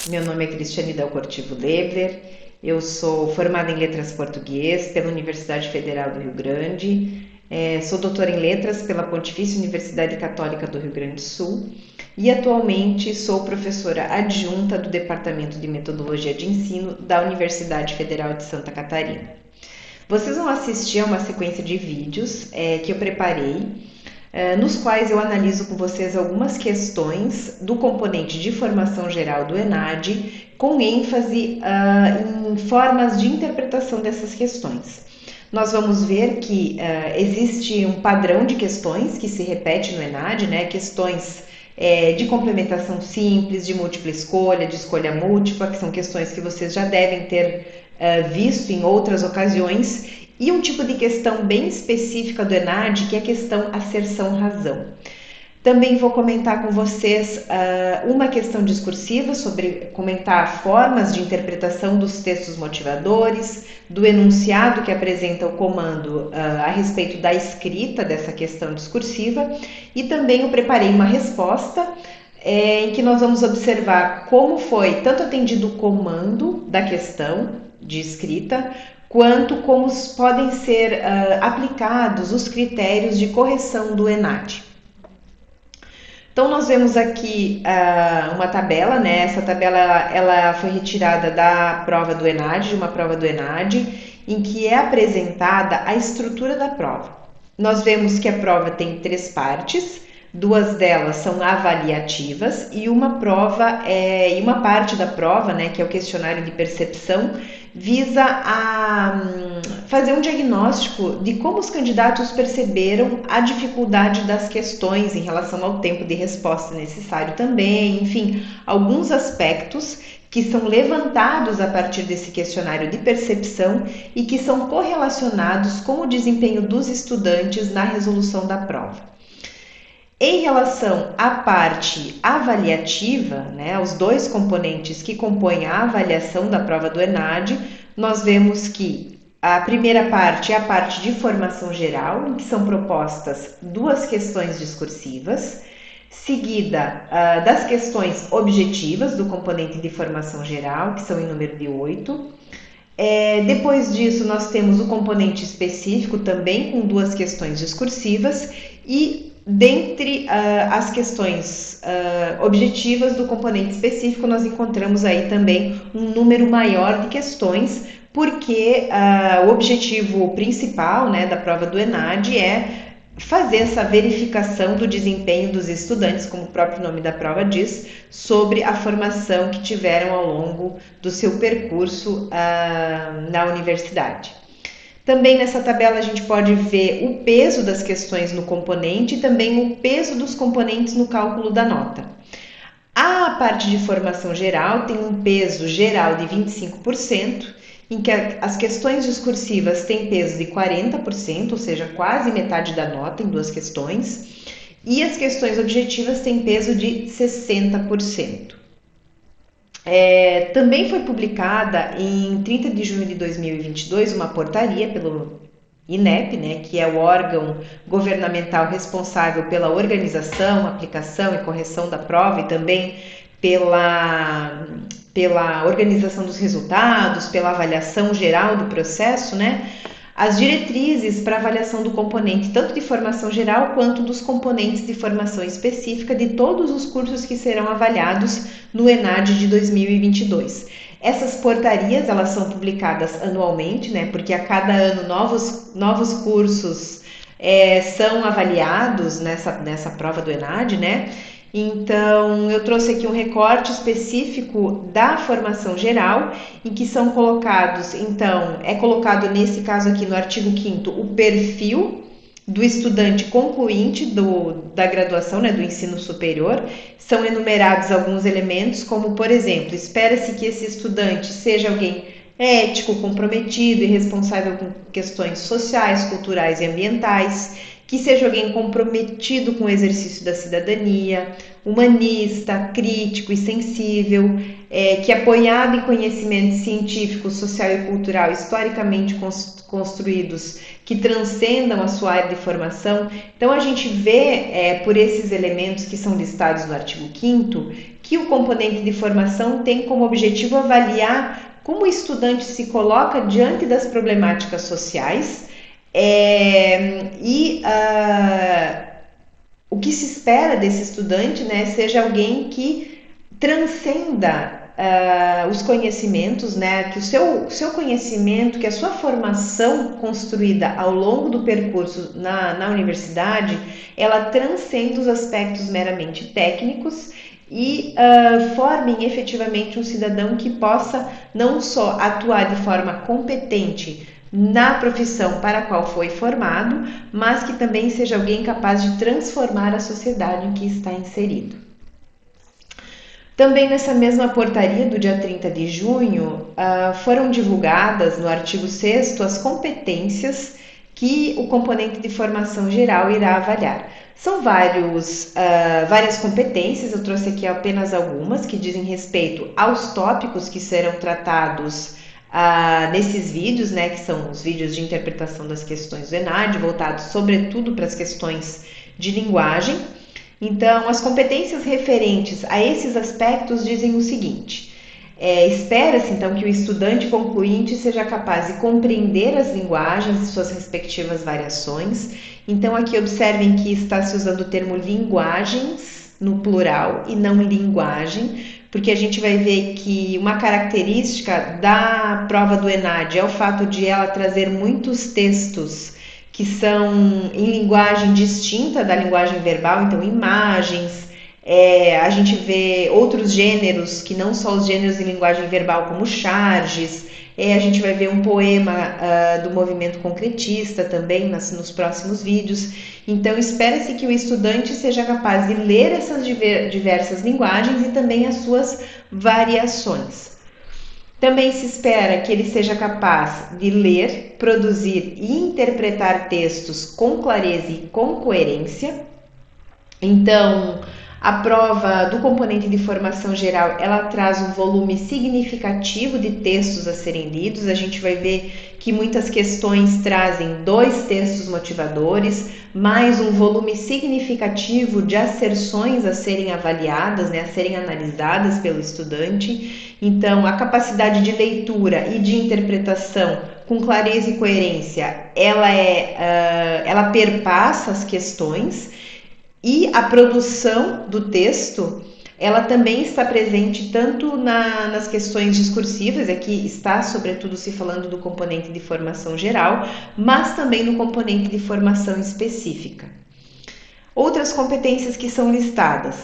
Meu nome é Cristiane Del Cortivo Lebler, eu sou formada em Letras Português pela Universidade Federal do Rio Grande, sou doutora em Letras pela Pontifícia Universidade Católica do Rio Grande do Sul e atualmente sou professora adjunta do Departamento de Metodologia de Ensino da Universidade Federal de Santa Catarina. Vocês vão assistir a uma sequência de vídeos que eu preparei nos quais eu analiso com vocês algumas questões do componente de formação geral do ENAD, com ênfase em formas de interpretação dessas questões. Nós vamos ver que existe um padrão de questões que se repete no ENAD, né? Questões de complementação simples, de múltipla escolha, de escolha múltipla, que são questões que vocês já devem ter visto em outras ocasiões, e um tipo de questão bem específica do ENAD, que é a questão asserção-razão. Também vou comentar com vocês uma questão discursiva sobre comentar formas de interpretação dos textos motivadores, do enunciado que apresenta o comando a respeito da escrita dessa questão discursiva, e também eu preparei uma resposta em que nós vamos observar como foi tanto atendido o comando da questão de escrita, quanto como podem ser aplicados os critérios de correção do ENAD. Então nós vemos aqui uma tabela, né? Essa tabela ela foi retirada da prova do ENAD, de uma prova do ENAD, em que é apresentada a estrutura da prova. Nós vemos que a prova tem 3 partes, 2 delas são avaliativas e uma parte da prova, né, que é o questionário de percepção, visa a fazer um diagnóstico de como os candidatos perceberam a dificuldade das questões em relação ao tempo de resposta necessário também, enfim, alguns aspectos que são levantados a partir desse questionário de percepção e que são correlacionados com o desempenho dos estudantes na resolução da prova. Em relação à parte avaliativa, né, os 2 componentes que compõem a avaliação da prova do ENAD, nós vemos que a primeira parte é a parte de formação geral, em que são propostas 2 questões discursivas, seguida das questões objetivas do componente de formação geral, que são em número de 8. Depois disso, nós temos o componente específico, também com 2 questões discursivas, e dentre as questões objetivas do componente específico, nós encontramos aí também um número maior de questões, porque o objetivo principal, né, da prova do ENAD é fazer essa verificação do desempenho dos estudantes, como o próprio nome da prova diz, sobre a formação que tiveram ao longo do seu percurso na universidade. Também nessa tabela a gente pode ver o peso das questões no componente e também o peso dos componentes no cálculo da nota. A parte de formação geral tem um peso geral de 25%, em que as questões discursivas têm peso de 40%, ou seja, quase metade da nota em 2 questões, e as questões objetivas têm peso de 60%. Também foi publicada em 30 de junho de 2022 uma portaria pelo INEP, né, que é o órgão governamental responsável pela organização, aplicação e correção da prova e também pela organização dos resultados, pela avaliação geral do processo, né? As diretrizes para avaliação do componente tanto de formação geral quanto dos componentes de formação específica de todos os cursos que serão avaliados no ENAD de 2022. Essas portarias, elas são publicadas anualmente, né? Porque a cada ano novos cursos são avaliados nessa prova do ENAD, né? Então, eu trouxe aqui um recorte específico da formação geral, em que são colocados, então, é colocado nesse caso aqui no artigo 5º o perfil do estudante concluinte da graduação, né, do ensino superior. São enumerados alguns elementos, como, por exemplo, espera-se que esse estudante seja alguém ético, comprometido e responsável com questões sociais, culturais e ambientais, que seja alguém comprometido com o exercício da cidadania, humanista, crítico e sensível, que é apoiado em conhecimentos científicos, social e cultural historicamente construídos, que transcendam a sua área de formação. Então a gente vê por esses elementos que são listados no artigo 5º, que que o componente de formação tem como objetivo avaliar como o estudante se coloca diante das problemáticas sociais o que se espera desse estudante, né, seja alguém que transcenda os conhecimentos, né, que o seu conhecimento, que a sua formação construída ao longo do percurso na universidade, ela transcenda os aspectos meramente técnicos e formem efetivamente um cidadão que possa não só atuar de forma competente na profissão para a qual foi formado, mas que também seja alguém capaz de transformar a sociedade em que está inserido. Também nessa mesma portaria do dia 30 de junho, foram divulgadas no artigo 6º as competências que o componente de formação geral irá avaliar. São várias competências, eu trouxe aqui apenas algumas que dizem respeito aos tópicos que serão tratados nesses vídeos, né, que são os vídeos de interpretação das questões do ENAD, voltados sobretudo para as questões de linguagem. Então, as competências referentes a esses aspectos dizem o seguinte: espera-se então que o estudante concluinte seja capaz de compreender as linguagens e suas respectivas variações. Então, aqui observem que está se usando o termo linguagens no plural e não linguagem, porque a gente vai ver que uma característica da prova do ENAD é o fato de ela trazer muitos textos que são em linguagem distinta da linguagem verbal, então imagens, a gente vê outros gêneros que não só os gêneros em linguagem verbal, como charges, a gente vai ver um poema do movimento concretista também nos próximos vídeos. Então, espera-se que o estudante seja capaz de ler essas diversas linguagens e também as suas variações. Também se espera que ele seja capaz de ler, produzir e interpretar textos com clareza e com coerência. Então, a prova do componente de formação geral, ela traz um volume significativo de textos a serem lidos. A gente vai ver que muitas questões trazem 2 textos motivadores, mais um volume significativo de asserções a serem avaliadas, né, a serem analisadas pelo estudante. Então, a capacidade de leitura e de interpretação com clareza e coerência, ela perpassa as questões. E a produção do texto, ela também está presente tanto nas questões discursivas, aqui está sobretudo se falando do componente de formação geral, mas também no componente de formação específica. Outras competências que são listadas: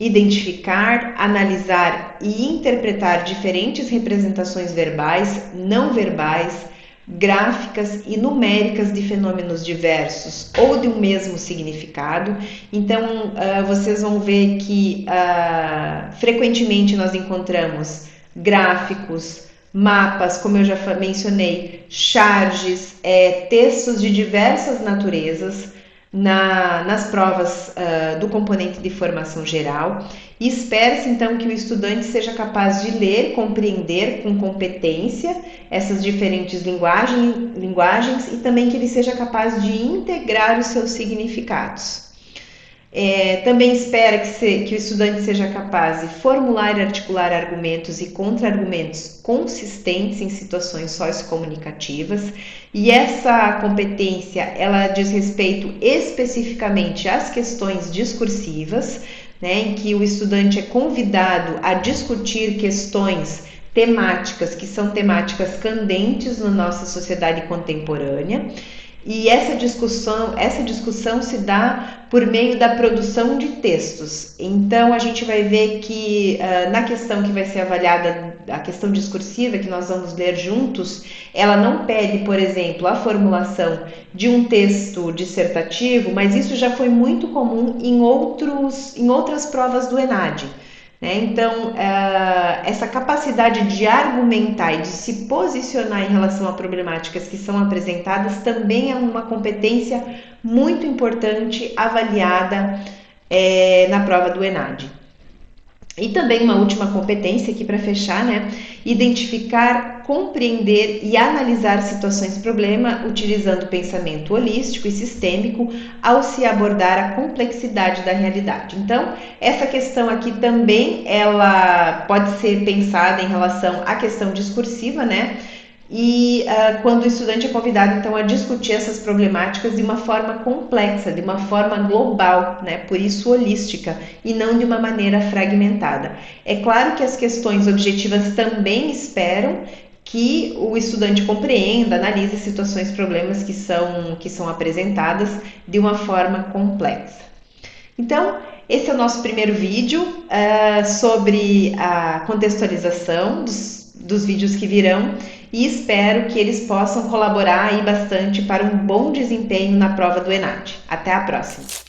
identificar, analisar e interpretar diferentes representações verbais, não verbais, gráficas e numéricas de fenômenos diversos ou de um mesmo significado. Então, vocês vão ver que frequentemente nós encontramos gráficos, mapas, como eu já mencionei, charges, textos de diversas naturezas nas provas do componente de formação geral. E espera-se então que o estudante seja capaz de ler, compreender com competência essas diferentes linguagens e também que ele seja capaz de integrar os seus significados. Também espera que o estudante seja capaz de formular e articular argumentos e contra-argumentos consistentes em situações sociocomunicativas. E essa competência, ela diz respeito especificamente às questões discursivas, né, em que o estudante é convidado a discutir questões temáticas, que são temáticas candentes na nossa sociedade contemporânea. E essa discussão se dá por meio da produção de textos. Então, a gente vai ver que na questão que vai ser avaliada, a questão discursiva que nós vamos ler juntos, ela não pede, por exemplo, a formulação de um texto dissertativo, mas isso já foi muito comum em outras provas do ENAD. Então, essa capacidade de argumentar e de se posicionar em relação a problemáticas que são apresentadas também é uma competência muito importante avaliada na prova do ENAD. E também uma última competência aqui para fechar, né? Identificar, compreender e analisar situações problema utilizando o pensamento holístico e sistêmico ao se abordar a complexidade da realidade. Então, essa questão aqui também ela pode ser pensada em relação à questão discursiva, né? E quando o estudante é convidado então a discutir essas problemáticas de uma forma complexa, de uma forma global, né? Por isso holística e não de uma maneira fragmentada. É claro que as questões objetivas também esperam que o estudante compreenda, analise situações, problemas que são apresentadas de uma forma complexa. Então, esse é o nosso primeiro vídeo sobre a contextualização dos vídeos que virão e espero que eles possam colaborar aí bastante para um bom desempenho na prova do ENAD. Até a próxima!